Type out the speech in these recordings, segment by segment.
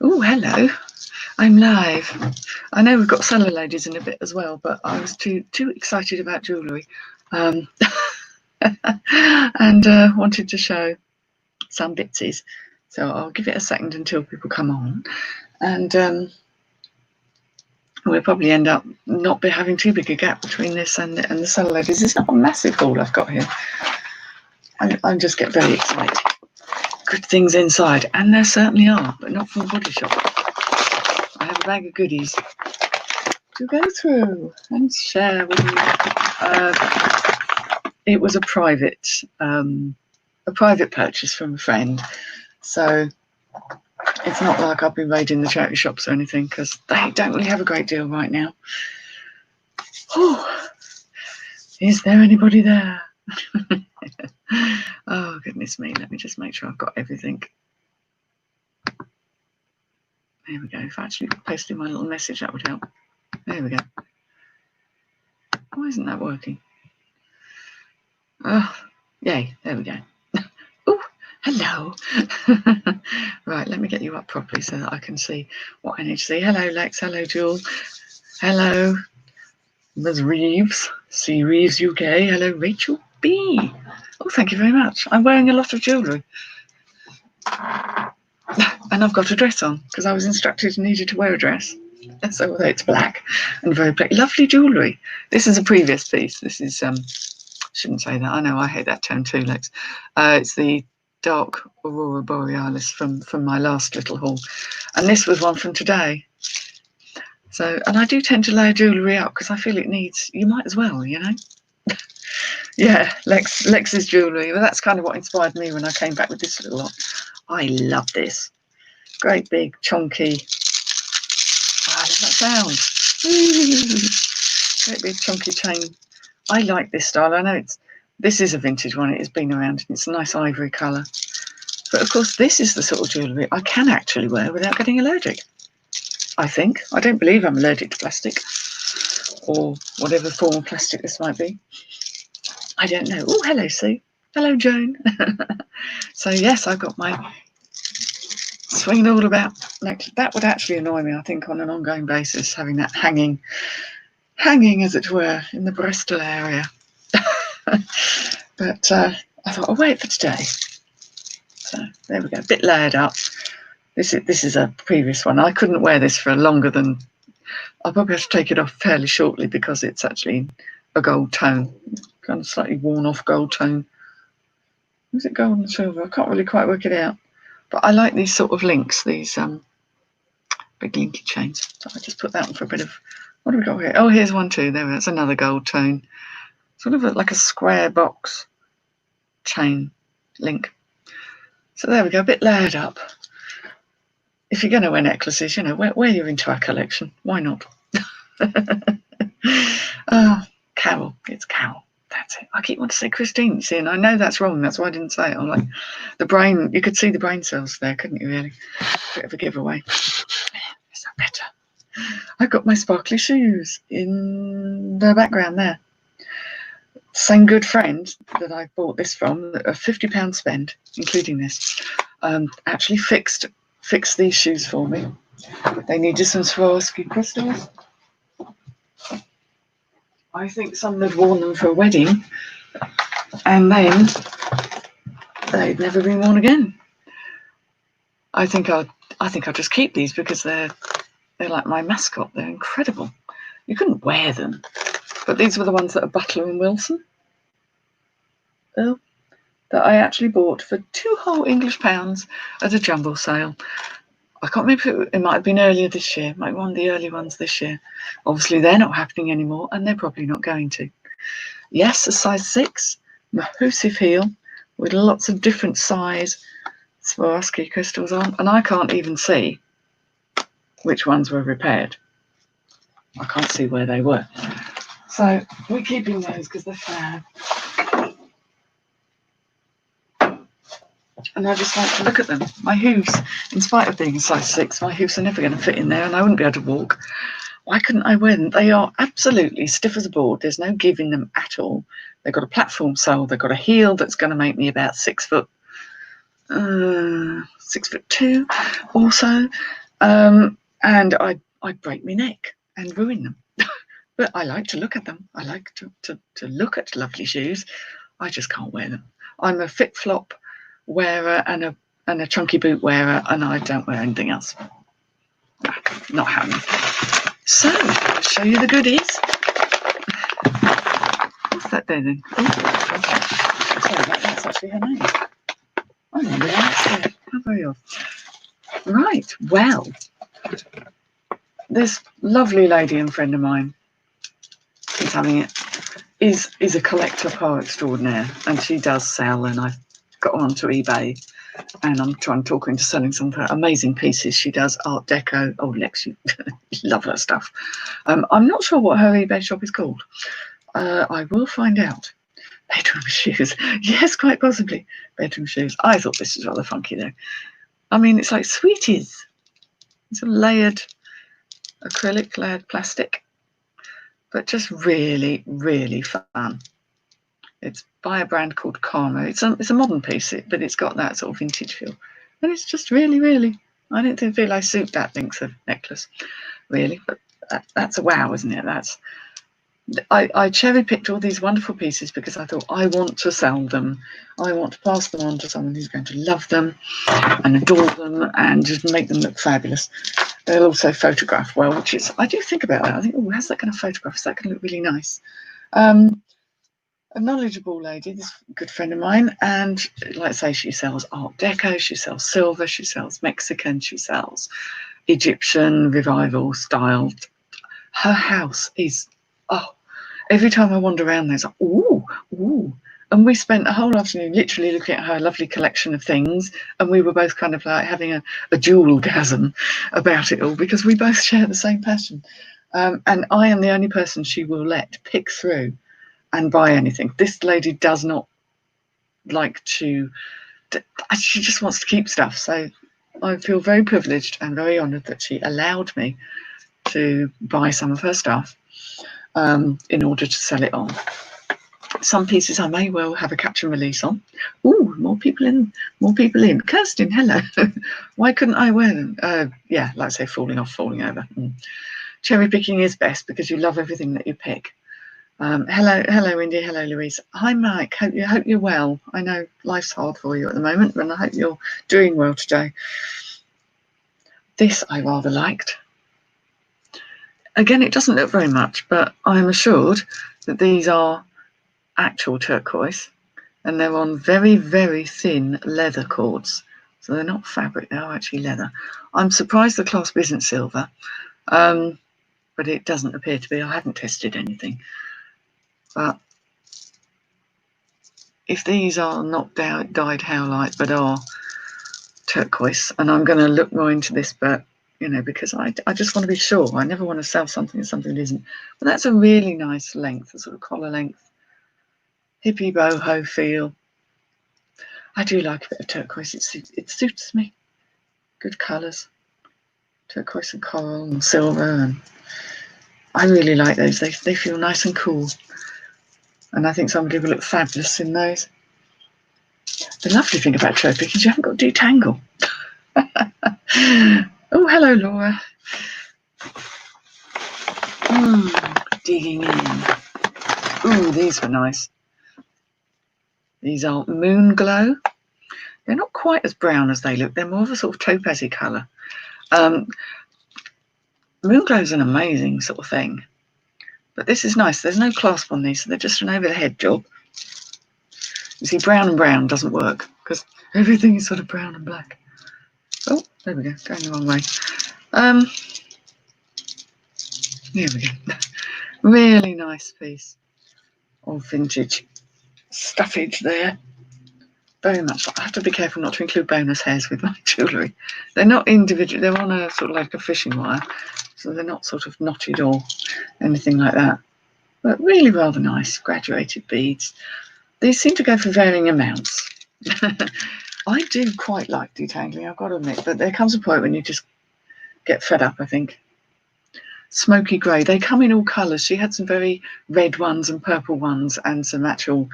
Oh, hello. I'm live. I know we've got seller ladies in a bit as well, but I was too excited about jewellery, and wanted to show some bitsies. So I'll give it a second until people come on, and we'll probably end up not be having too big a gap between this and the seller ladies. It's not a massive haul I've got here. I just get very excited. Good things inside, and there certainly are, but not from the body shop. I have a bag of goodies to go through and share with you. It was a private purchase from a friend, so it's not like I've been raiding the charity shops or anything, because they don't really have a great deal right now. Oh, is there anybody there? Oh, goodness me. Let me just make sure I've got everything. There we go. If I actually posted my little message, that would help. There we go. Why isn't that working? Oh, yay. There we go. Oh, hello. Right, let me get you up properly so that I can see what I need to see. Hello, Lex. Hello, Jewel. Hello, Ms. Reeves. C. Reeves UK. Hello, Rachel B. Oh, thank you very much. I'm wearing a lot of jewellery. And I've got a dress on because I was instructed and needed to wear a dress. And so although it's black and very black, lovely jewellery. This is a previous piece. This is shouldn't say that. I know I hate that tone too, Lex. It's the dark Aurora Borealis from my last little haul, and this was one from today. So, and I do tend to layer jewellery up because I feel it needs. You might as well, you know. Yeah, Lex's jewellery. Well, that's kind of what inspired me when I came back with this little lot. I love this. Great big chunky. Oh, I love that sound. Great big chunky chain. I like this style. I know this is a vintage one. It has been around. It's a nice ivory colour. But of course, this is the sort of jewellery I can actually wear without getting allergic. I think. I don't believe I'm allergic to plastic or whatever form of plastic this might be. I don't know. Oh, hello, Sue. Hello, Joan. So yes, I've got my swinging all about. That would actually annoy me, I think, on an ongoing basis, having that hanging, as it were, in the Bristol area. But I thought I'll wait for today. So there we go, a bit layered up. This is a previous one. I couldn't wear this for longer than. I'll probably have to take it off fairly shortly because it's actually a gold tone, kind of slightly worn off gold tone. Is it gold and silver? I can't really quite work it out. But I like these sort of links, these big linky chains. So I just put that on for a bit of. What have we got here? Oh, here's one too. There, that's another gold tone. Sort of like a square box chain link. So there we go, a bit layered up. If you're going to wear necklaces, you know, wear your into our collection. Why not? Carol. It's Carol. That's it. I keep wanting to say Christine, you see, and I know that's wrong. That's why I didn't say it. I'm like, the brain, you could see the brain cells there, couldn't you, really? Bit of a giveaway. Is that better? I've got my sparkly shoes in the background there. Same good friend that I bought this from, a £50 spend, including this, actually fixed these shoes for me. They needed some Swarovski crystals. I think someone had worn them for a wedding, and then they'd never been worn again. I think I'll just keep these because they're like my mascot. They're incredible. You couldn't wear them, but these were the ones that are Butler and Wilson. That I actually bought for £2 whole English at a jumble sale. I can't remember if it might have been earlier this year, might be one of the early ones this year. Obviously, they're not happening anymore, and they're probably not going to. Yes, a size 6, mahoosive heel, with lots of different size Swarovski crystals on, and I can't even see which ones were repaired. I can't see where they were. So we're keeping those because they're fab. And I just like to look at them. My hooves, in spite of being a size 6, my hooves are never going to fit in there and I wouldn't be able to walk. Why couldn't I wear them? They are absolutely stiff as a board. There's no give in them at all. They've got a platform sole. They've got a heel that's going to make me about 6 foot. 6'2" also, and I'd break my neck and ruin them. But I like to look at them. I like to look at lovely shoes. I just can't wear them. I'm a flip-flop wearer and a chunky boot wearer, and I don't wear anything else. Not having. So I'll show you the goodies. What's that there then? Oh, sorry, that's actually her name. I remember that. How very odd. Right, well, this lovely lady and friend of mine who's having it is a collector par extraordinaire, and she does sell, and I've got her onto eBay, and I'm trying to talk her into selling some of her amazing pieces. She does Art Deco. Oh, Lex, you love her stuff. I'm not sure what her eBay shop is called. I will find out. Bedroom shoes. Yes, quite possibly. Bedroom shoes. I thought this was rather funky though. I mean, it's like sweeties. It's a layered acrylic, layered plastic, but just really, really fun. It's by a brand called Karma. It's a modern piece, but it's got that sort of vintage feel. And it's just really, really, I didn't feel I suit that length of necklace, really. But that's a wow, isn't it? I cherry-picked all these wonderful pieces because I thought I want to sell them. I want to pass them on to someone who's going to love them and adore them and just make them look fabulous. They'll also photograph well, which is, I do think about that. I think, oh, how's that going to photograph? Is that going to look really nice? A knowledgeable lady, this good friend of mine, and like I say, she sells Art Deco, she sells silver, she sells Mexican, she sells Egyptian revival styled. Her house is, oh, every time I wander around there's like, ooh, ooh. And we spent a whole afternoon literally looking at her lovely collection of things, and we were both kind of like having a jewel-gasm about it all because we both share the same passion. And I am the only person she will let pick through and buy anything. This lady does not like to, she just wants to keep stuff. So I feel very privileged and very honoured that she allowed me to buy some of her stuff in order to sell it on. Some pieces I may well have a catch and release on. Ooh, more people in. Kirsten, hello. Why couldn't I wear them? Yeah, like I say, falling off, falling over. Cherry picking is best because you love everything that you pick. Hello, Indy. Hello, Louise. Hi, Mike. Hope you're well. I know life's hard for you at the moment, but I hope you're doing well today. This I rather liked. Again, it doesn't look very much, but I'm assured that these are actual turquoise, and they're on very, very thin leather cords. So they're not fabric; they are actually leather. I'm surprised the clasp isn't silver, but it doesn't appear to be. I haven't tested anything. But if these are not dyed howlite but are turquoise, and I'm going to look more into this, but you know, because I just want to be sure. I never want to sell something that isn't. But that's a really nice length, a sort of collar length, hippie boho feel. I do like a bit of turquoise. It suits me. Good colours, turquoise and coral and silver, and I really like those. They feel nice and cool. And I think somebody will look fabulous in those. The lovely thing about cherry picking is you haven't got to detangle. Oh, hello, Laura. Digging in. Ooh, these were nice. These are Moon Glow. They're not quite as brown as they look. They're more of a sort of topazy colour. Moon Glow is an amazing sort of thing. But this is nice. There's no clasp on these, so they're just an over-the-head job. You see, brown and brown doesn't work because everything is sort of brown and black. Oh, there we go. Going the wrong way. Here we go. Really nice piece of vintage stuffage there. Very much. I have to be careful not to include bonus hairs with my jewellery. They're not individual. They're on a sort of like a fishing wire, so they're not sort of knotted or anything like that. But really rather nice graduated beads. These seem to go for varying amounts. I do quite like detangling, I've got to admit, but there comes a point when you just get fed up, I think. Smoky grey. They come in all colours. She had some very red ones and purple ones and some actual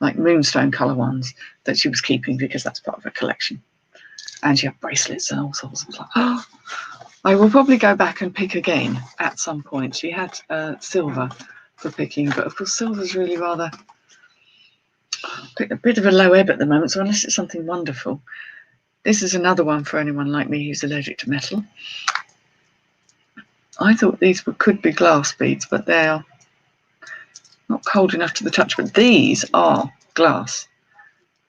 like moonstone colour ones that she was keeping because that's part of her collection. And she had bracelets and all sorts. I was like, oh, I will probably go back and pick again at some point. She had silver for picking, but of course silver's really rather a bit of a low ebb at the moment, so unless it's something wonderful. This is another one for anyone like me who's allergic to metal. I thought these could be glass beads, but they are not cold enough to the touch. But these are glass,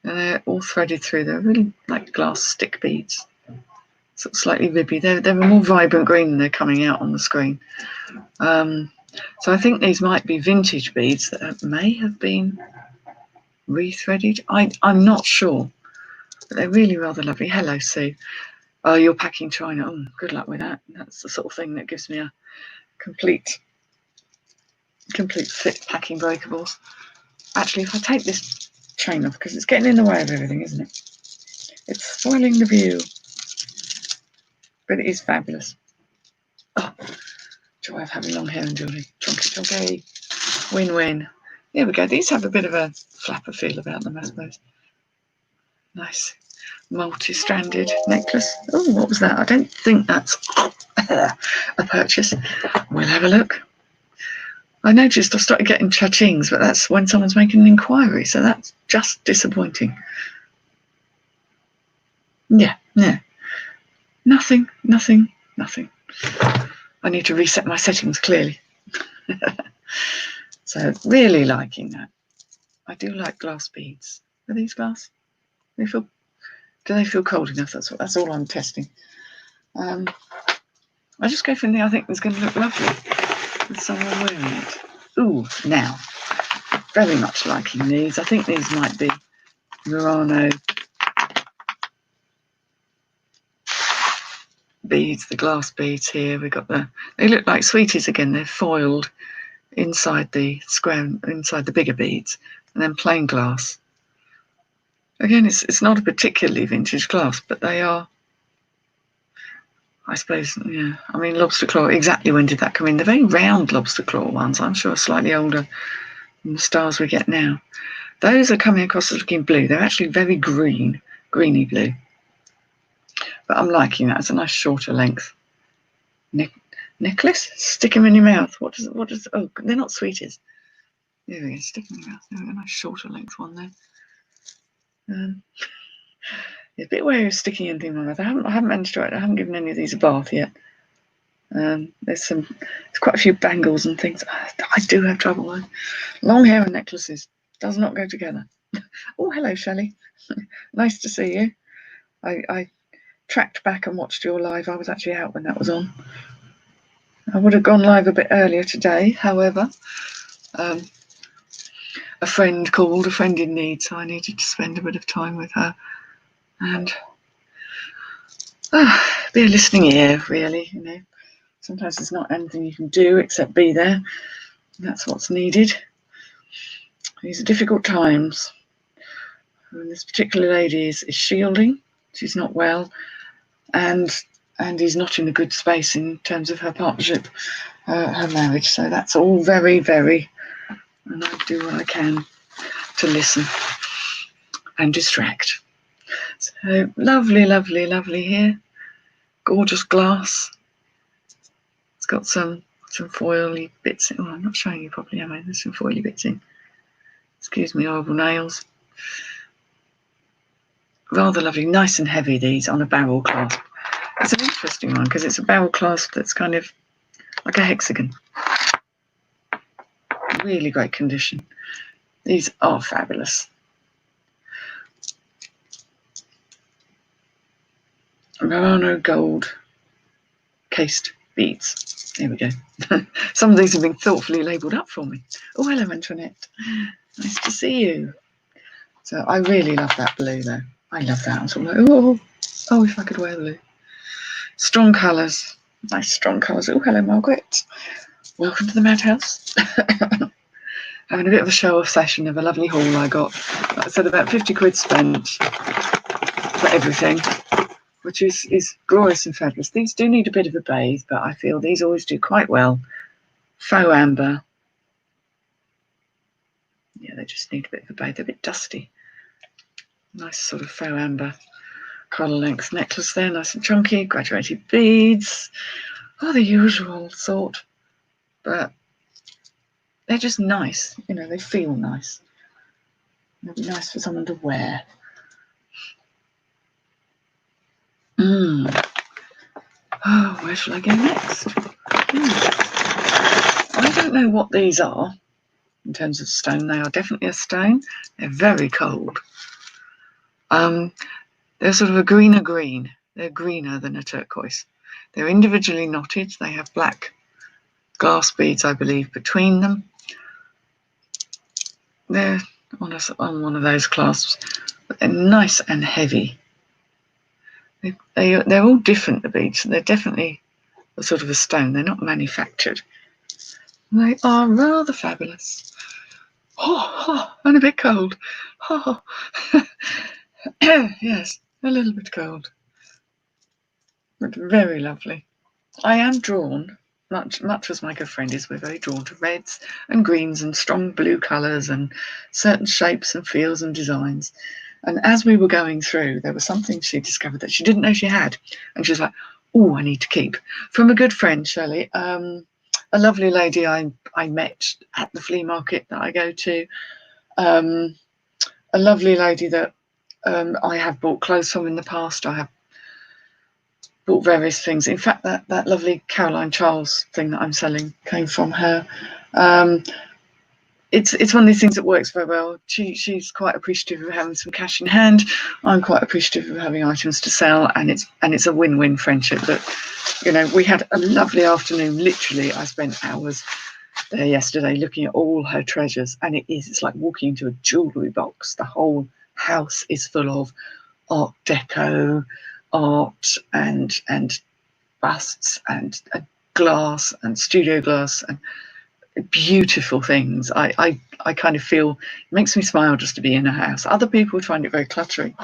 and they're all threaded through. They're really like glass stick beads, sort of slightly ribby. They're a more vibrant green than they're coming out on the screen. So I think these might be vintage beads that may have been rethreaded. I'm not sure, but they're really rather lovely. Hello, Sue. Oh, you're packing China. Oh, good luck with that. That's the sort of thing that gives me a complete fit packing breakables. Actually, if I take this chain off, because it's getting in the way of everything, isn't it? It's spoiling the view. But it is fabulous. Oh, joy of having long hair and jewellery. Chonky, chonky. Win-win. There we go. These have a bit of a flapper feel about them, I suppose. Nice multi-stranded necklace. Oh, what was that? I don't think that's a purchase. We'll have a look. I noticed I started getting cha-chings, but that's when someone's making an inquiry, so that's just disappointing. Yeah. Nothing. I need to reset my settings, clearly. So, really liking that. I do like glass beads. Are these glass? Do they feel cold enough? That's all I'm testing. I just go for anything I think is going to look lovely with someone wearing it. Ooh, now, very much liking these. I think these might be Murano beads, the glass beads here. We got they look like sweeties again. They're foiled inside the square, inside the bigger beads, and then plain glass. Again, it's not a particularly vintage glass, but they are, I suppose, yeah. I mean, lobster claw, exactly when did that come in? The very round lobster claw ones, I'm sure, are slightly older than the stars we get now. Those are coming across as looking blue. They're actually very greeny blue. But I'm liking that. It's a nice shorter length necklace. Stick them in your mouth. What does? Oh, they're not sweeties. There we go. Stick them in your mouth. There we go. Nice shorter length one there. A bit wary of sticking anything in my mouth. I haven't managed to. I haven't given any of these a bath yet. There's quite a few bangles and things. I do have trouble though. Long hair and necklaces does not go together. Oh, hello, Shelley. Nice to see you. I tracked back and watched your live. I was actually out when that was on. I would have gone live a bit earlier today, however. A friend called, a friend in need, so I needed to spend a bit of time with her and be a listening ear, really. You know, sometimes there's not anything you can do except be there. That's what's needed. These are difficult times. And this particular lady is shielding. She's not well, and is not in a good space in terms of her partnership, her marriage. So that's all very, very, and I do what I can to listen and distract. So lovely, lovely, lovely here. Gorgeous glass. It's got some foily bits in. Oh, I'm not showing you properly, am I? There's some foily bits in. Excuse me, horrible nails. Rather lovely, nice and heavy, these on a barrel clasp. It's an interesting one because it's a barrel clasp that's kind of like a hexagon. Really great condition. These are fabulous. Murano gold cased beads. There we go. Some of these have been thoughtfully labelled up for me. Oh, hello, Antoinette. Nice to see you. So I really love that blue, though. I love that. I'm sort of like, oh, if I could wear blue. Strong colours. Nice strong colours. Oh, hello, Margaret. Welcome to the Madhouse. Having a bit of a show-off session of a lovely haul I got. Like I said, about 50 quid spent for everything, which is glorious and fabulous. These do need a bit of a bathe, but I feel these always do quite well. Faux amber. Yeah, they just need a bit of a bathe. They're a bit dusty. Nice sort of faux amber collar length necklace there, nice and chunky, graduated beads. Oh, the usual sort, but they're just nice. You know, they feel nice. They'll be nice for someone to wear. Oh, where shall I go next? I don't know what these are in terms of stone. They are definitely a stone. They're very cold. They're sort of a greener green. They're greener than a turquoise. They're individually knotted. They have black glass beads, I believe, between them. They're on one of those clasps, but they're nice and heavy. They're all different, the beads. They're definitely a sort of a stone. They're not manufactured. They are rather fabulous. And a bit cold. Yes, a little bit cold, but very lovely. I am drawn, much as my good friend is, we're very drawn to reds and greens and strong blue colours and certain shapes and feels and designs. And as we were going through, there was something she discovered that she didn't know she had. And she was like, oh, I need to keep. From a good friend, Shelley, a lovely lady I met at the flea market that I go to, a lovely lady that I have bought clothes from in the past. I have bought various things. In fact, that lovely Caroline Charles thing that I'm selling came from her. It's one of these things that works very well. She's quite appreciative of having some cash in hand. I'm quite appreciative of having items to sell, and it's a win-win friendship. That, you know, we had a lovely afternoon. Literally, I spent hours there yesterday looking at all her treasures, and it's like walking into a jewellery box. The whole house is full of art deco, art and busts and glass and studio glass and beautiful things. I kind of feel it makes me smile just to be in a house. Other people find it very cluttery,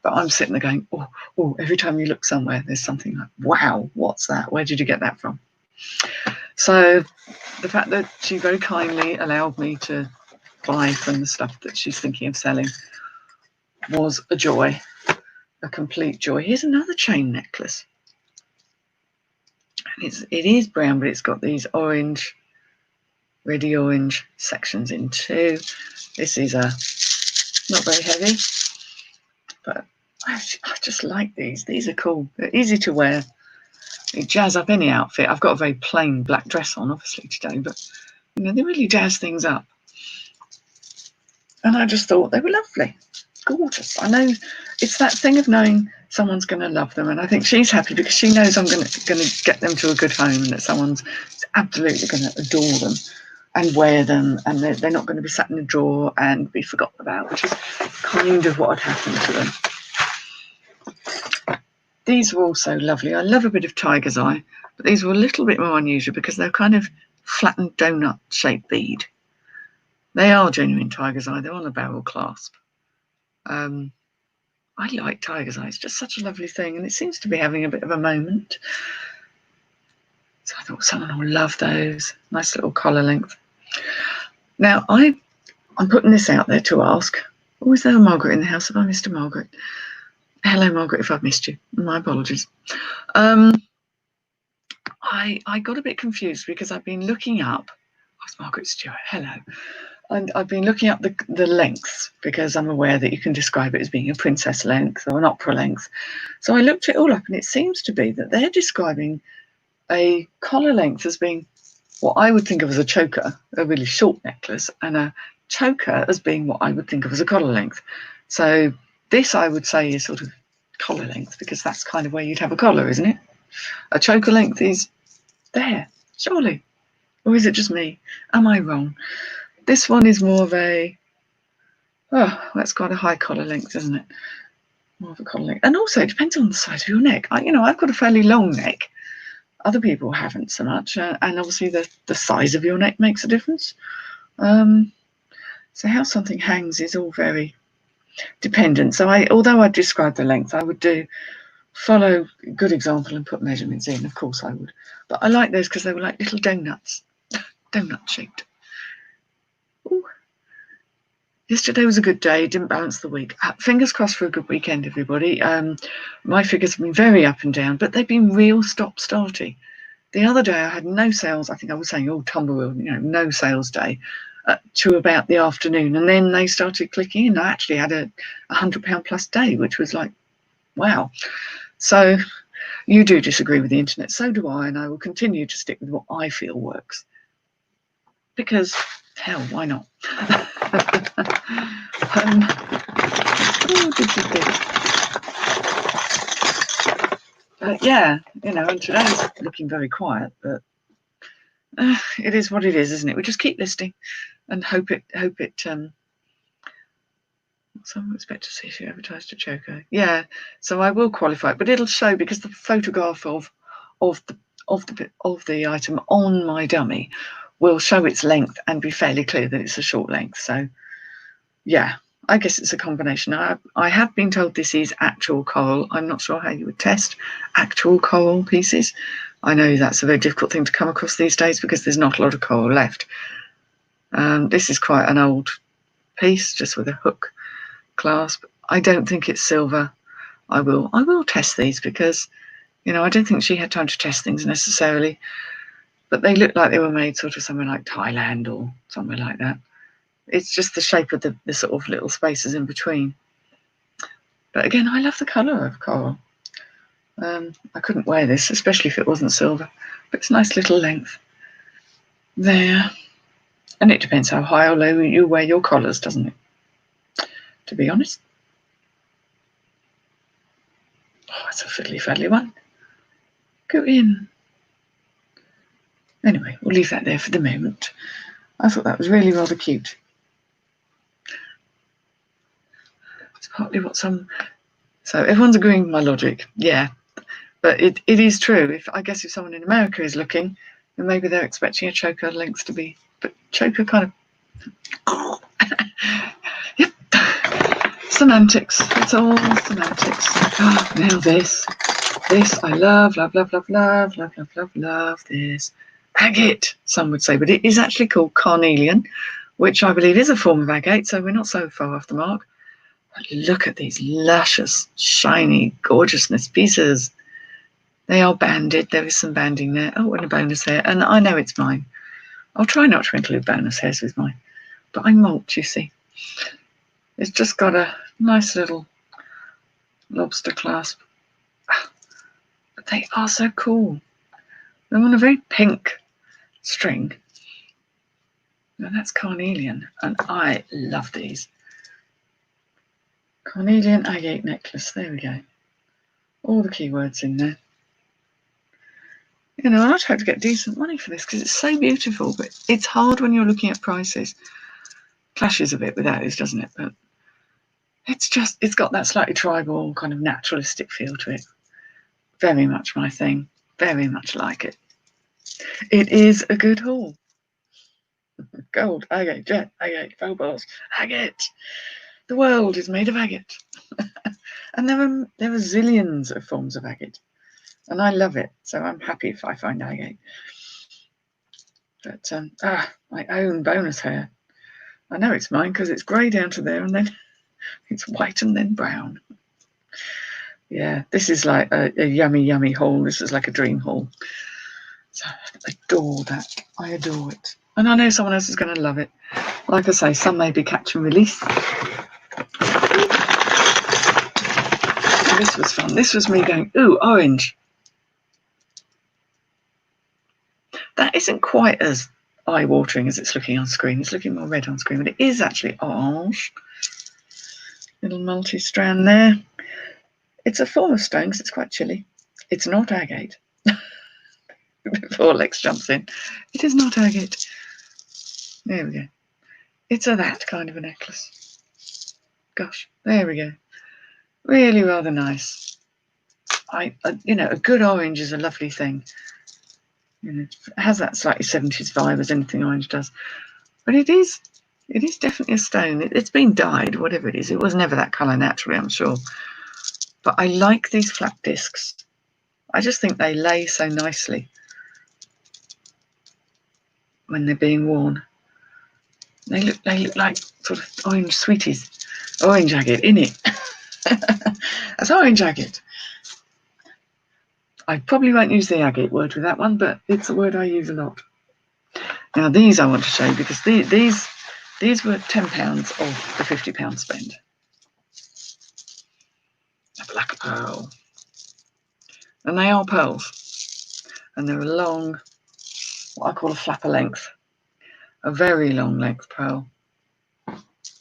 but I'm sitting there going, oh, every time you look somewhere, there's something like, wow, what's that? Where did you get that from? So the fact that she very kindly allowed me to buy from the stuff that she's thinking of selling was a joy, a complete joy. Here's another chain necklace. And it is brown, but it's got these orange, reddy orange sections in too. This is not very heavy, but I just like these. These are cool. They're easy to wear. They jazz up any outfit. I've got a very plain black dress on, obviously, today, but you know, they really jazz things up. And I just thought they were lovely. Gorgeous. I know it's that thing of knowing someone's going to love them, and I think she's happy because she knows I'm going to get them to a good home, and that someone's absolutely going to adore them and wear them, and they're not going to be sat in a drawer and be forgotten about, which is kind of what had happened to them. These were also lovely. I love a bit of tiger's eye, but these were a little bit more unusual because they're kind of flattened donut shaped bead. They are genuine tiger's eye. They're on a barrel clasp. I like tiger's eye. It's just such a lovely thing, and it seems to be having a bit of a moment. So I thought someone will love those. Nice little collar length. Now I'm putting this out there to ask. Oh, is there a Margaret in the house? Have I missed a Margaret? Hello, Margaret, if I've missed you. My apologies. I got a bit confused because I've been looking up. Oh, it's Margaret Stewart. Hello. And I've been looking up the lengths because I'm aware that you can describe it as being a princess length or an opera length. So I looked it all up, and it seems to be that they're describing a collar length as being what I would think of as a choker, a really short necklace, and a choker as being what I would think of as a collar length. So this, I would say, is sort of collar length because that's kind of where you'd have a collar, isn't it? A choker length is there, surely. Or is it just me? Am I wrong? This one is more of a, that's quite a high collar length, isn't it? More of a collar length. And also, it depends on the size of your neck. I've got a fairly long neck. Other people haven't so much. And obviously, the size of your neck makes a difference. So how something hangs is all very dependent. So although I describe the length, I would follow a good example and put measurements in. Of course I would. But I like those because they were like little donuts, donut shaped. Ooh. Yesterday was a good day, didn't balance the week. Fingers crossed for a good weekend, everybody. My figures have been very up and down, but they've been real stop-starty. The other day I had no sales. I think I was saying, oh, Tumblewheel, no sales day to about the afternoon. And then they started clicking in. I actually had a £100 plus day, which was like, wow. So you do disagree with the internet. So do I. And I will continue to stick with what I feel works. Because, hell, why not? Yeah, and today's looking very quiet, but it is what it is, isn't it? We just keep listing and hope it. So I expect to see if you advertise to Choco. Yeah, so I will qualify it, but it'll show because the photograph of the item on my dummy will show its length and be fairly clear that it's a short length. So yeah, I guess it's a combination. I have been told this is actual coral. I'm not sure how you would test actual coral pieces. I know that's a very difficult thing to come across these days because there's not a lot of coral left. This is quite an old piece, just with a hook clasp. I don't think it's silver. I will test these because, I don't think she had time to test things necessarily. But they look like they were made sort of somewhere like Thailand or somewhere like that. It's just the shape of the sort of little spaces in between. But again, I love the colour of coral. I couldn't wear this, especially if it wasn't silver. But it's a nice little length there. And it depends how high or low you wear your collars, doesn't it? To be honest. Oh, it's a fiddly-faddly one. Go in. Anyway, we'll leave that there for the moment. I thought that was really rather cute. It's partly what some... So everyone's agreeing with my logic. Yeah, but it is true. I guess if someone in America is looking, then maybe they're expecting a choker length to be... But choker kind of... Yep. Semantics. It's all semantics. Oh, now this I love this. Agate, some would say, but it is actually called carnelian, which I believe is a form of agate, so we're not so far off the mark. But look at these luscious, shiny gorgeousness pieces. They are banded. There is some banding there. Oh, and a bonus hair. And I know it's mine. I'll try not to include bonus hairs with mine. But I mulch, you see. It's just got a nice little lobster clasp. But they are so cool. They're on a very pink string. Now that's carnelian, and I love these. Carnelian agate necklace. There we go. All the keywords in there. I tried to get decent money for this because it's so beautiful, but it's hard when you're looking at prices. Clashes a bit with those, doesn't it? But it's got that slightly tribal kind of naturalistic feel to it. Very much my thing. Very much like it. It is a good haul. Gold, agate, jet, agate, phobos, agate. The world is made of agate. And there are zillions of forms of agate. And I love it. So I'm happy if I find agate. But my own bonus hair. I know it's mine because it's grey down to there and then it's white and then brown. Yeah, this is like a yummy, yummy haul. This is like a dream haul. So I adore that. I adore it. And I know someone else is going to love it. Like I say, some may be catch and release. And this was fun. This was me going, ooh, orange. That isn't quite as eye-watering as it's looking on screen. It's looking more red on screen, but it is actually orange. Little multi-strand there. It's a form of stone because it's quite chilly. It's not agate. Before Lex jumps in. It is not agate. There we go. It's that kind of a necklace. Gosh, there we go. Really rather nice. A good orange is a lovely thing. It has that slightly 70s vibe as anything orange does. But it is definitely a stone. It's been dyed, whatever it is. It was never that colour naturally, I'm sure. But I like these flat discs. I just think they lay so nicely when they're being worn. They look like sort of orange sweeties. Orange agate, innit? That's orange agate. I probably won't use the agate word with that one, but it's a word I use a lot. Now these I want to show you because these were £10 of the £50 spend. A black pearl. And they are pearls. And they're a long, what I call a flapper length. A very long length pearl.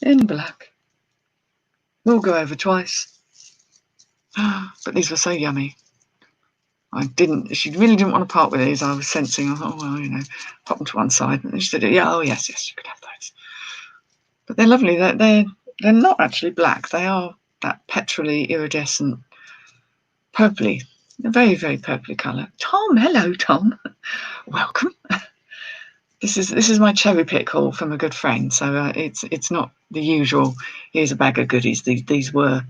In black. We'll go over twice. But these were so yummy. She really didn't want to part with these. I was sensing, I thought, well, pop them to one side. And she said, yeah, oh yes, you could have those. But they're lovely. They're not actually black. They are that petrol-y, iridescent, purpley. A very, very purpley colour. Tom, hello, Tom. Welcome. This is my cherry pick haul from a good friend. So it's not the usual, here's a bag of goodies. These were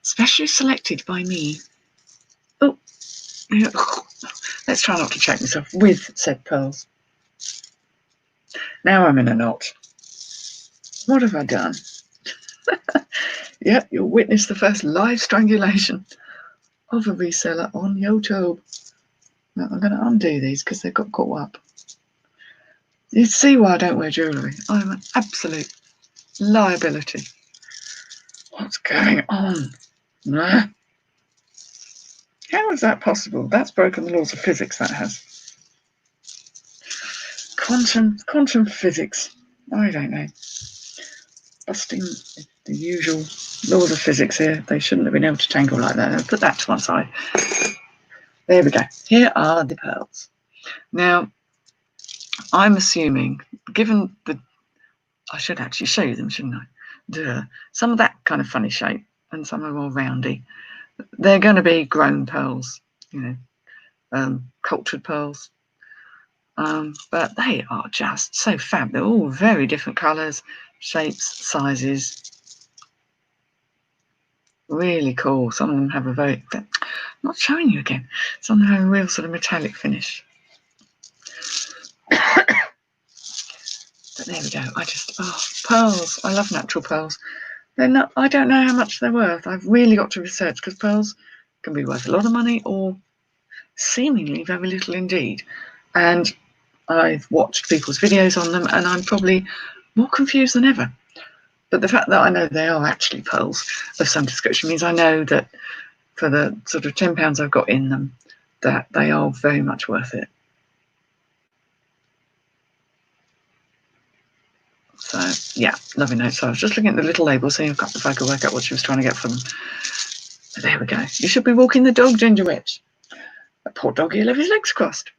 specially selected by me. Oh, let's try not to check myself with said pearls. Now I'm in a knot. What have I done? Yep, you'll witness the first live strangulation of a reseller on YouTube. Now I'm going to undo these because they've got caught up. You see why I don't wear jewellery. I'm an absolute liability. What's going on? How is that possible? That's broken the laws of physics, that has. Quantum physics. I don't know. Busting the usual laws of physics here. They shouldn't have been able to tangle like that. I'll put that to one side. There we go. Here are the pearls. Now, I'm assuming, given I should actually show you them, shouldn't I? Duh. Some of that kind of funny shape and some are more roundy. They're going to be grown pearls, cultured pearls. But they are just so fab. They're all very different colours, shapes, sizes. Really cool. Some of them have I'm not showing you again. Some of them have a real sort of metallic finish. But there we go. Pearls. I love natural pearls. I don't know how much they're worth. I've really got to research because pearls can be worth a lot of money or seemingly very little indeed. And I've watched people's videos on them and I'm probably more confused than ever. But the fact that I know they are actually pearls of some description means I know that for the sort of £10 I've got in them, that they are very much worth it. So, yeah, lovely note. So I was just looking at the little label, seeing if I could work out what she was trying to get from them. But there we go. You should be walking the dog, Ginger Witch. That poor doggy will have his legs crossed.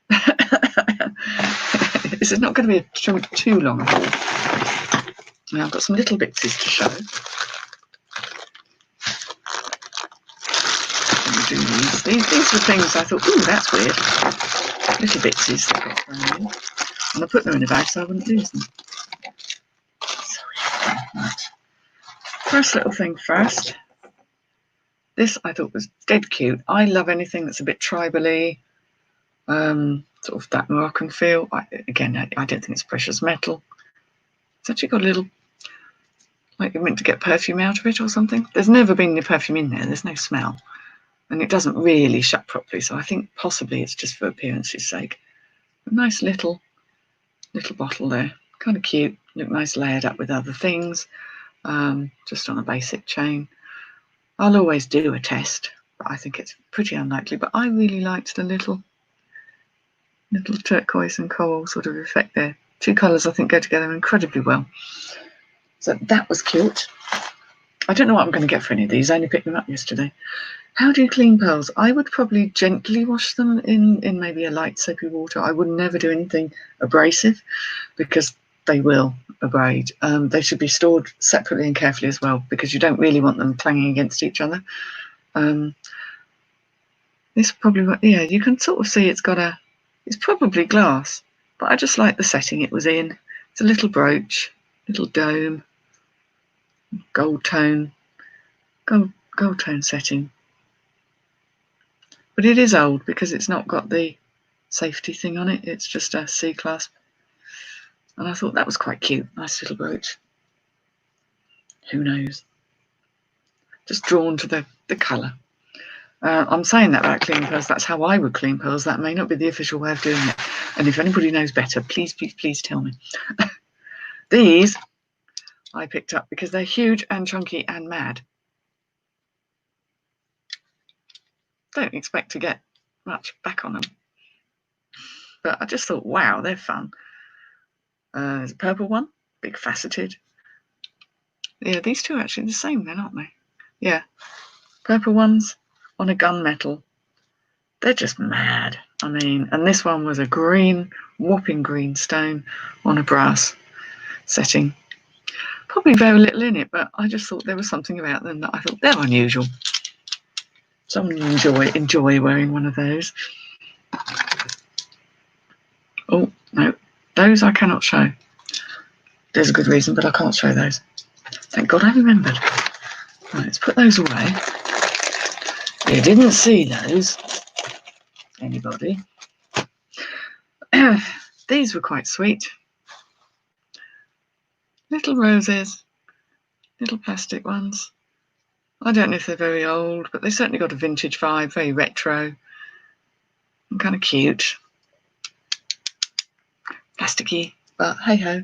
This is not going to be too long a haul. Now I've got some little bitses to show. These were things I thought, ooh, that's weird. Little bitses that got thrown in. And I put them in a bag so I wouldn't lose them. Right. First little thing first. This I thought was dead cute. I love anything that's a bit tribally, sort of that Moroccan feel. I don't think it's precious metal. It's actually got a little, like you're meant to get perfume out of it or something. There's never been any perfume in there. There's no smell. And it doesn't really shut properly. So I think possibly it's just for appearance's sake. A nice little bottle there. Kind of cute. Look nice layered up with other things. Just on a basic chain. I'll always do a test, but I think it's pretty unlikely. But I really liked the little turquoise and coral sort of effect there. Two colours I think go together incredibly well. So that was cute. I don't know what I'm going to get for any of these. I only picked them up yesterday. How do you clean pearls? I would probably gently wash them in maybe a light soapy water. I would never do anything abrasive because they will abrade. They should be stored separately and carefully as well because you don't really want them clanging against each other. This probably, yeah, you can sort of see it's probably glass, but I just like the setting it was in. It's a little brooch, little dome, gold tone setting. But it is old because it's not got the safety thing on it. It's just a C-clasp. And I thought that was quite cute. Nice little brooch. Who knows? Just drawn to the colour. I'm saying that about clean pearls. That's how I would clean pearls. That may not be the official way of doing it. And if anybody knows better, please, please, please tell me. These I picked up because they're huge and chunky and mad. Don't expect to get much back on them. But I just thought, wow, they're fun. There's a purple one, big faceted. Yeah, these two are actually the same then, aren't they? Yeah, purple ones on a gunmetal. They're just mad. I mean, and this one was a green, whopping green stone on a brass setting. Probably very little in it, but I just thought there was something about them that I thought they're unusual. Someone enjoy wearing one of those. Oh, no, those I cannot show. There's a good reason, but I can't show those. Thank God I remembered. Right, let's put those away. You didn't see those, anybody. These were quite sweet. Little roses, little plastic ones. I don't know if they're very old, but they certainly got a vintage vibe, very retro and kind of cute. Plasticky, but hey-ho.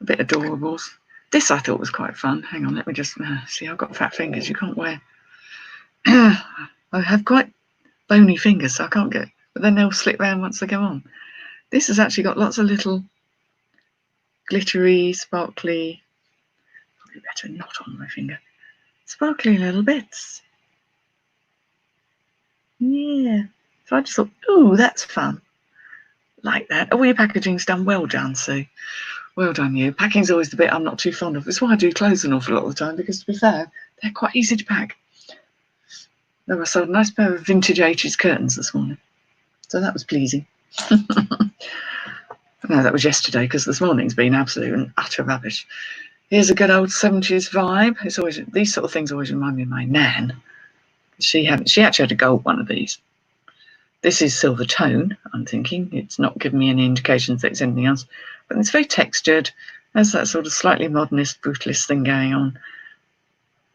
A bit adorables. This I thought was quite fun. Hang on, let me just see. I've got fat fingers. You can't wear. I have quite bony fingers, so I can't get. But then they'll slip round once they go on. This has actually got lots of little glittery, sparkly. Probably better not on my finger. Sparkly little bits. Yeah. So I just thought, ooh, that's fun. Like that. Oh, your packaging's done. Well done, Sue. Well done, you. Packing's always the bit I'm not too fond of. It's why I do clothes an awful lot of the time, because to be fair, they're quite easy to pack. Though I sold a nice pair of vintage 80s curtains this morning. So that was pleasing. No, that was yesterday, because this morning's been absolute and utter rubbish. Here's a good old 70s vibe. It's always, these sort of things always remind me of my nan. She actually had a gold one of these. This is silver tone, I'm thinking. It's not giving me any indications that it's anything else. But it's very textured. Has that sort of slightly modernist, brutalist thing going on.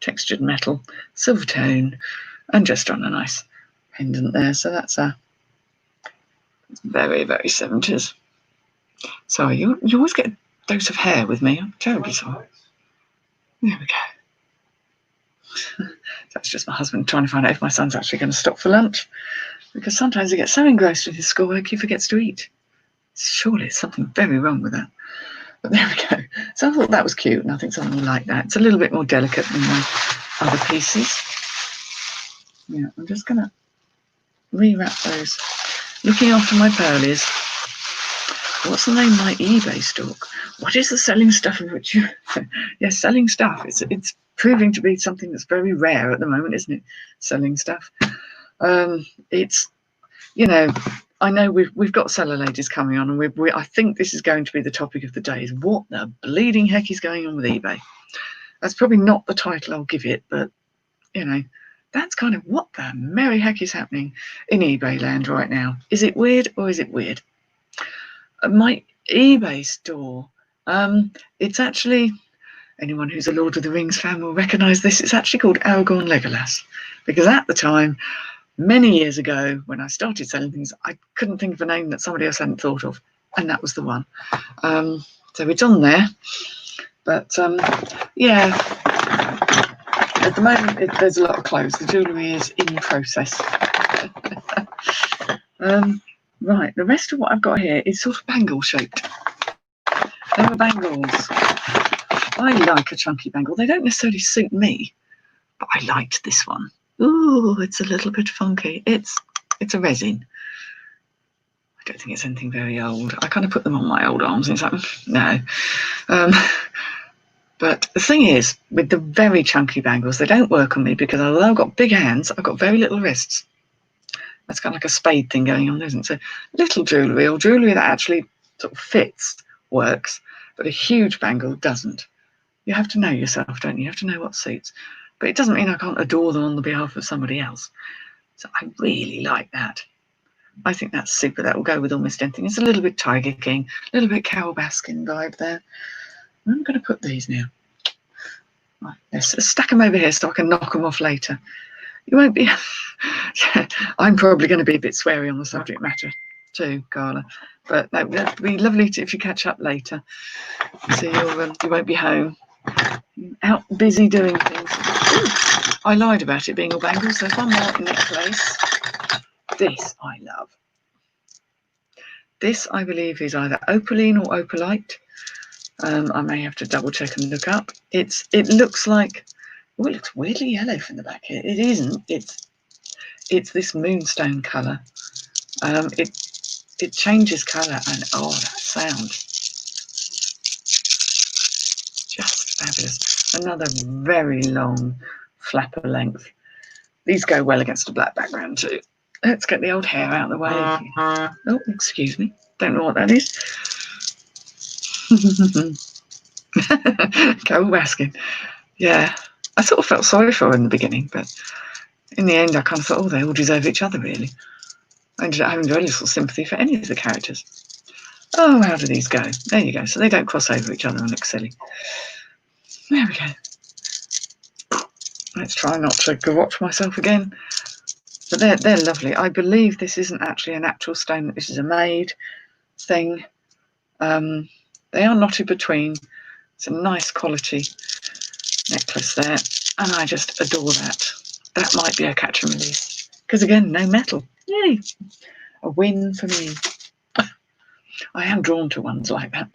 Textured metal, silver tone, and just on a nice pendant there. So that's very, very 70s. Sorry, you always get a dose of hair with me. I'm terribly sorry. There we go. That's just my husband trying to find out if my son's actually going to stop for lunch. Because sometimes he gets so engrossed with his schoolwork he forgets to eat. Surely there's something very wrong with that. But there we go. So I thought that was cute, and I think someone will like that. It's a little bit more delicate than my other pieces. Yeah, I'm just going to rewrap those. Looking after my pearlies. What's the name of my eBay stock? What is the selling stuff of which you... Yes, selling stuff. It's proving to be something that's very rare at the moment, isn't it? Selling stuff. It's, you know, I know we've got seller ladies coming on, and I think this is going to be the topic of the day. Is what the bleeding heck is going on with eBay? That's probably not the title I'll give it, but you know, that's kind of what the merry heck is happening in eBay land right now. Is it weird or is it weird? My eBay store, it's actually, anyone who's a Lord of the Rings fan will recognise this. It's actually called Aragorn Legolas, because at the time, many years ago, when I started selling things, I couldn't think of a name that somebody else hadn't thought of, and that was the one. So it's on there, but yeah, at the moment there's a lot of clothes. The jewellery is in process. Right, the rest of what I've got here is sort of bangle shaped. They were bangles. I like a chunky bangle. They don't necessarily suit me, but I liked this one. Ooh, it's a little bit funky. It's a resin. I don't think it's anything very old. I kind of put them on my old arms and it's like, no. But the thing is, with the very chunky bangles, they don't work on me because although I've got big hands, I've got very little wrists. That's kind of like a spade thing going on, isn't it? So little jewellery, or jewellery that actually sort of fits, works, but a huge bangle doesn't. You have to know yourself, don't you? You have to know what suits. But it doesn't mean I can't adore them on the behalf of somebody else. So I really like that. I think that's super. That will go with almost anything. It's a little bit Tiger King, a little bit Carole Baskin vibe there. I'm going to put these now. Right, let's stack them over here so I can knock them off later. You won't be... I'm probably going to be a bit sweary on the subject matter too, Carla. But no, it'd be lovely if you catch up later. So you won't be home. Out busy doing things. Ooh, I lied about it being all bangles. There's one more necklace. This I love. This, I believe, is either opaline or opalite. I may have to double check and look up. It looks like, oh, it looks weirdly yellow from the back here. It isn't. It's this moonstone colour. It changes colour, and oh, that sound, just fabulous. Another very long flapper length. These go well against a black background too. Let's get the old hair out of the way. Oh, excuse me. Don't know what that is. Carole Baskin. Yeah, I sort of felt sorry for her in the beginning, but in the end I kind of thought, oh, they all deserve each other, really. I ended up having very little sympathy for any of the characters. Oh, how do these go? There you go. So they don't cross over each other and look silly. There we go. Let's try not to garrote myself again. But they're lovely. I believe this isn't actually a natural stone. This is a made thing. They are knotted between. It's a nice quality necklace there, and I just adore that. That might be a catch and release, because again, no metal. Yay! A win for me. I am drawn to ones like that.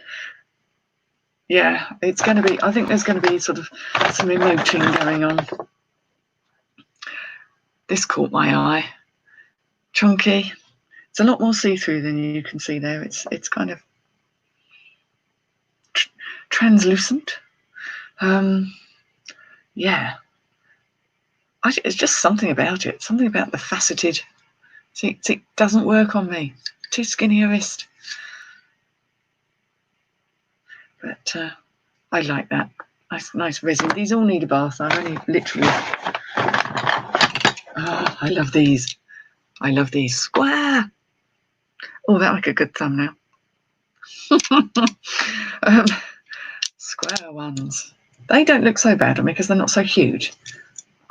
Yeah, it's going to be, I think there's going to be sort of some emoting going on. This caught my eye. Chunky. It's a lot more see-through than you can see there. It's kind of translucent. Yeah. It's just something about it. Something about the faceted. See, it doesn't work on me. Too skinny a wrist. But I like that. Nice resin. These all need a bath. I've only literally... Oh, I love these. I love these. Square. Oh, that like a good thumbnail. Square ones. They don't look so bad on me because they're not so huge.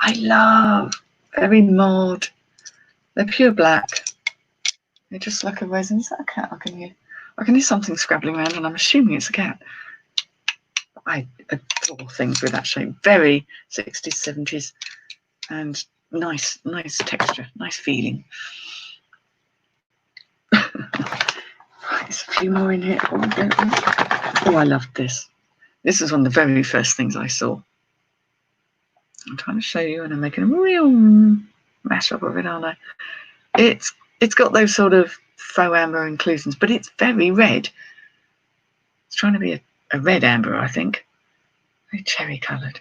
I love very mod. They're pure black. They're just like a resin. Is that a cat? I can hear something scrabbling around, and I'm assuming it's a cat. I adore things with that shape. Very 60s, 70s, and nice texture, nice feeling. There's a few more in here. Oh, I loved this. This is one of the very first things I saw. I'm trying to show you, and I'm making a real mashup of it, aren't I? It's got those sort of faux amber inclusions, but it's very red. It's trying to be a red amber, I think. Very cherry coloured.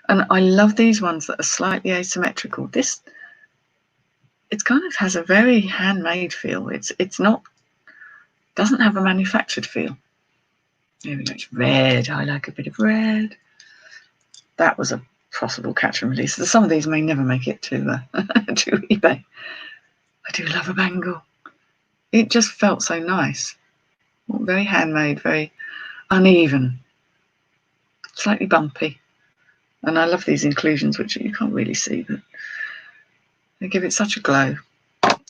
And I love these ones that are slightly asymmetrical. This, it kind of has a very handmade feel. It's not, doesn't have a manufactured feel. There we go. It's red. I like a bit of red. That was a possible catch and release. Some of these may never make it to eBay. I do love a bangle. It just felt so nice. Very handmade, very uneven, slightly bumpy. And I love these inclusions, which you can't really see, but they give it such a glow.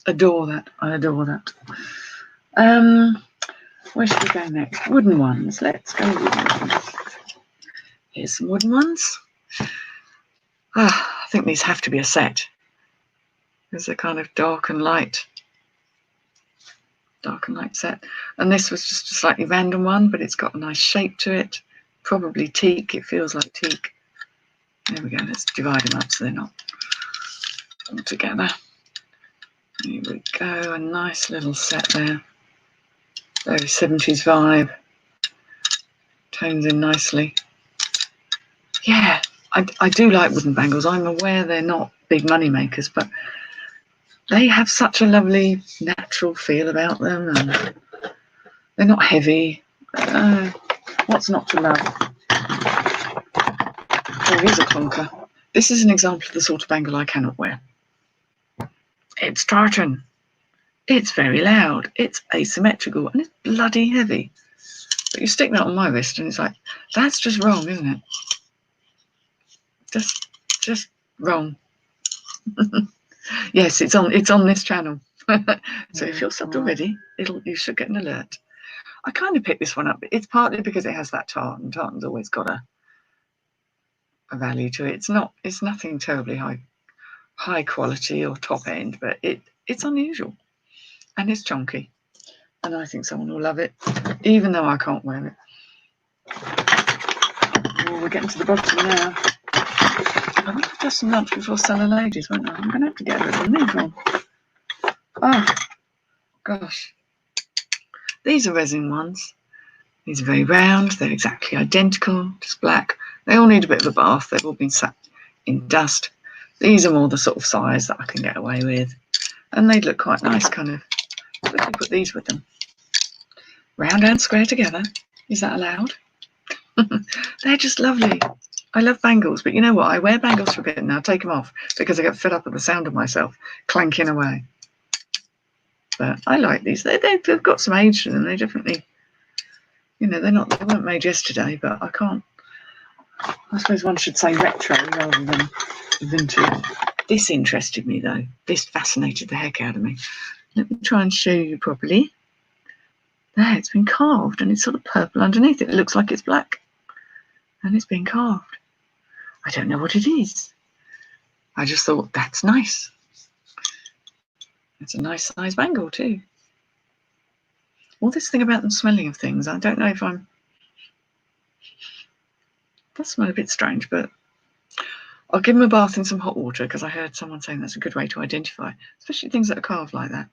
Adore that. I adore that. Where should we go next? Wooden ones. Let's go wooden ones. Here's some wooden ones. I think these have to be a set. There's a kind of dark and light set. And this was just a slightly random one, but it's got a nice shape to it. Probably teak. It feels like teak. There we go. Let's divide them up so they're not all together. Here we go. A nice little set there. Very 70s vibe. Tones in nicely. Yeah, I do like wooden bangles. I'm aware they're not big money makers, but they have such a lovely natural feel about them, and they're not heavy. What's not to love? Oh, here's a clunker. This is an example of the sort of bangle I cannot wear. It's tartan. It's very loud. It's asymmetrical and it's bloody heavy. But you stick that on my wrist and it's like, that's just wrong, isn't it? Just wrong. Yes, it's on this channel. So if you're subbed already, you should get an alert. I kind of picked this one up. It's partly because it has that tartan. Tartan's always got a value to it. It's nothing terribly high quality or top end, but it's unusual and it's chunky. And I think someone will love it, even though I can't wear it. Oh, we're getting to the bottom now. I would have just some lunch before Cellar Ladies, won't I? I'm going to have to get a little move on. Oh, gosh. These are resin ones. These are very round. They're exactly identical, just black. They all need a bit of a bath. They've all been sat in dust. These are more the sort of size that I can get away with. And they'd look quite nice, kind of. We can put these with them. Round and square together. Is that allowed? They're just lovely. I love bangles, but you know what? I wear bangles for a bit and now take them off because I get fed up at the sound of myself clanking away. But I like these. They've got some age to them. They definitely, you know, they weren't made yesterday, but I suppose one should say retro rather than vintage. This interested me though. This fascinated the heck out of me. Let me try and show you properly. There, it's been carved and it's sort of purple underneath it. It looks like it's black and it's been carved. I don't know what it is. I just thought that's nice. It's a nice size bangle too. All this thing about them smelling of things, I don't know if it does smell a bit strange, but I'll give them a bath in some hot water because I heard someone saying that's a good way to identify, especially things that are carved like that.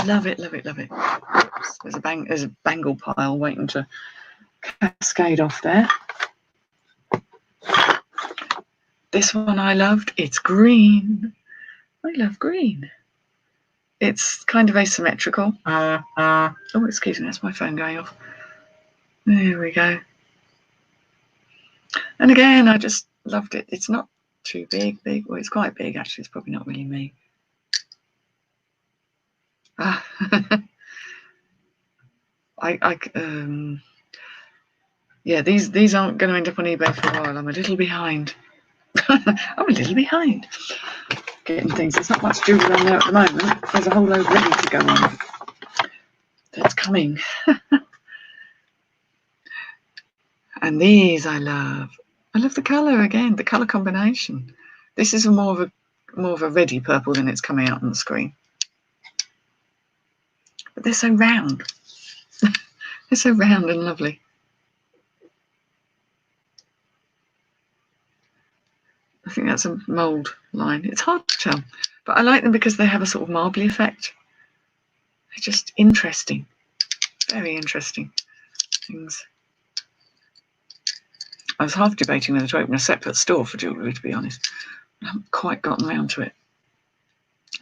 Love it, love it, love it. Oops, there's a bangle pile waiting to cascade off there. This one I loved. It's green. I love green. It's kind of asymmetrical. Oh, excuse me, that's my phone going off. There we go. And again, I just loved it. It's not too big. Well, it's quite big, actually. It's probably not really me. Yeah, these aren't going to end up on eBay for a while. I'm a little behind. I'm a little behind getting things. There's not much jewellery on there at the moment. There's a whole load ready to go on. That's coming. And these I love. I love the colour again, the colour combination. This is more of a reddy purple than it's coming out on the screen. But they're so round. They're so round and lovely. I think that's a mould line. It's hard to tell, but I like them because they have a sort of marbly effect. They're just interesting, very interesting things. I was half debating whether to open a separate store for jewellery, to be honest. I haven't quite gotten around to it.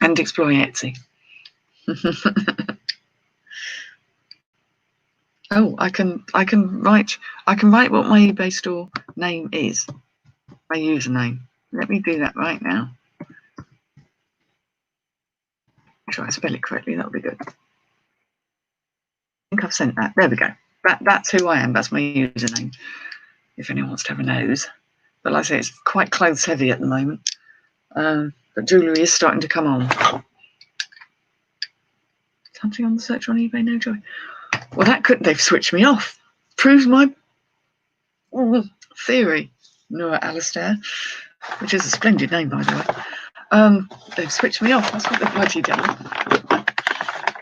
And exploring Etsy. Oh, I can write what my eBay store name is, my username. Let me do that right now. Try to spell it correctly, that'll be good. I think I've sent that. There we go. That's who I am. That's my username. If anyone wants to have a nose. But like I say, it's quite clothes heavy at the moment. But jewellery is starting to come on. Something on the search on eBay, no joy. Well, they've switched me off. Proves my theory. Noah Alistair, which is a splendid name, by the way. They've switched me off. That's what they've bloody done.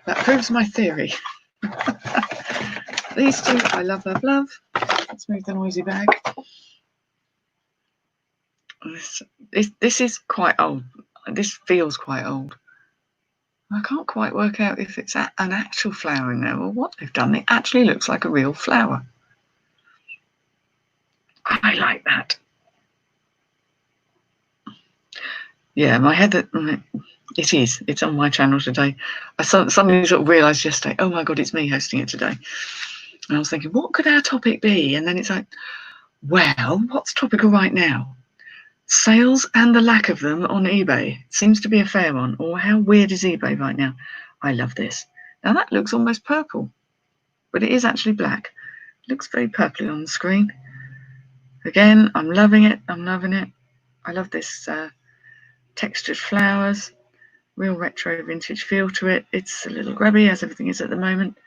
That proves my theory. These two, I love, love, love. Let's move the noisy bag. This is quite old. This feels quite old. I can't quite work out if it's an actual flower in there or what they've done. It actually looks like a real flower. I like that. Yeah, my head, it is. It's on my channel today. I suddenly sort of realised yesterday, oh my God, it's me hosting it today. And I was thinking, what could our topic be? And then it's like, well, what's topical right now? Sales and the lack of them on eBay. It seems to be a fair one. Or how weird is eBay right now? I love this. Now that looks almost purple, but it is actually black. It looks very purpley on the screen. Again, I'm loving it. I'm loving it. I love this textured flowers, real retro vintage feel to it. It's a little grubby, as everything is at the moment.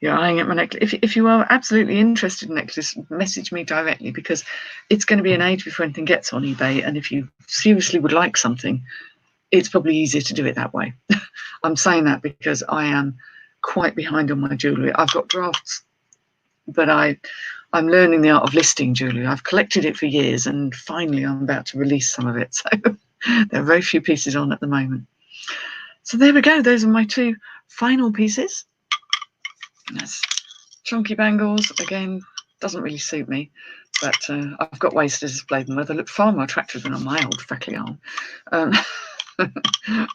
You're eyeing at my necklace. If you are absolutely interested in necklace, message me directly, because it's going to be an age before anything gets on eBay. And if you seriously would like something, it's probably easier to do it that way. I'm saying that because I am quite behind on my jewellery. I've got drafts, but I'm learning the art of listing jewellery. I've collected it for years, and finally I'm about to release some of it. So there are very few pieces on at the moment. So there we go. Those are my two final pieces. And that's chunky bangles. Again, doesn't really suit me, but I've got ways to display them where they look far more attractive than on my old freckly arm.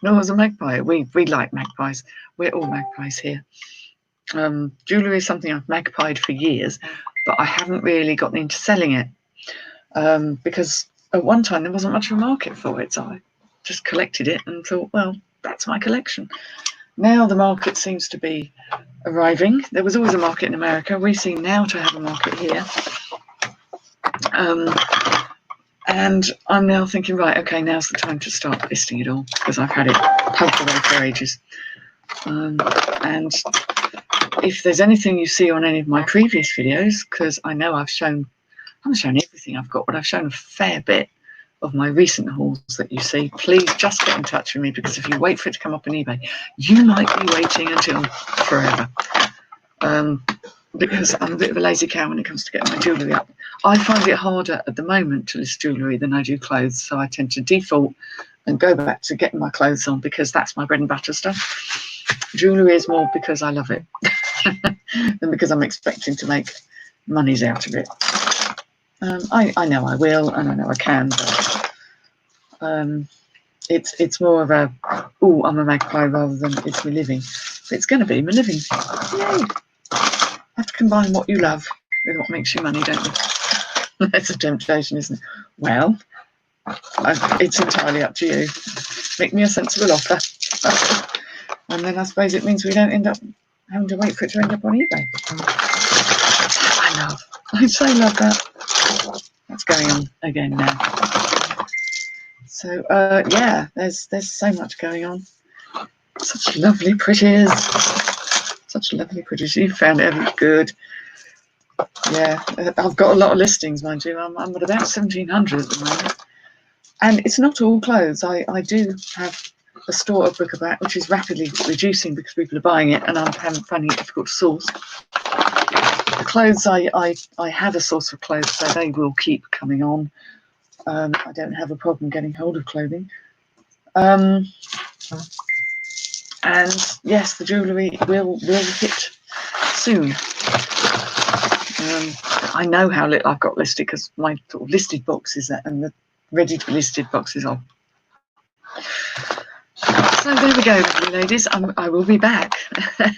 Nor as a magpie. We like magpies. We're all magpies here. Jewellery is something I've magpied for years, but I haven't really gotten into selling it because at one time there wasn't much of a market for it, so I just collected it and thought, well, that's my collection. Now the market seems to be arriving. There was always a market in America. We seem now to have a market here. And I'm now thinking, right, okay, now's the time to start listing it all, because I've had it pumped away for ages. And if there's anything you see on any of my previous videos, because I know I haven't shown everything I've got, but I've shown a fair bit of my recent hauls that you see, please just get in touch with me, because if you wait for it to come up on eBay, you might be waiting until forever. Because I'm a bit of a lazy cow when it comes to getting my jewellery up. I find it harder at the moment to list jewellery than I do clothes, so I tend to default and go back to getting my clothes on, because that's my bread and butter stuff. Jewellery is more because I love it than because I'm expecting to make monies out of it. I know I will, and I know I can, but it's more of a, oh, I'm a magpie, rather than it's my living. But it's going to be my living. Yay! Have to combine what you love with what makes you money, don't you? That's a temptation, isn't it? Well, it's entirely up to you. Make me a sensible offer. And then I suppose it means we don't end up having to wait for it to end up on eBay. I so love that. That's going on again now. So yeah, there's so much going on. Such lovely pretties. Such lovely pretties. You found it good. Yeah, I've got a lot of listings, mind you. I'm at about 1,700 at the moment. And it's not all clothes. I do have a store of bric-a-brac, which is rapidly reducing because people are buying it, and I'm finding it difficult to source. The clothes, I have a source of clothes, so they will keep coming on. I don't have a problem getting hold of clothing. And yes, the jewellery will hit soon. I know how little I've got listed, because my sort of listed boxes and the ready to be listed boxes are. So there we go, lovely ladies. I will be back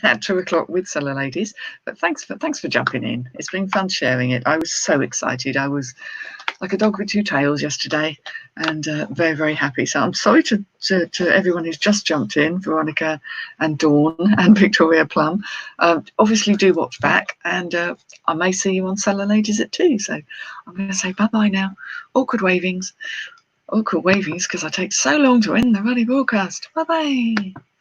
at 2 o'clock with Seller Ladies. But thanks for jumping in. It's been fun sharing it. I was so excited. I was like a dog with two tails yesterday, and very, very happy. So I'm sorry to everyone who's just jumped in, Veronica and Dawn and Victoria Plum. Obviously do watch back, and I may see you on Seller Ladies at 2. So I'm going to say bye-bye now. Awkward wavings, because I take so long to end the bloody broadcast. Bye-bye.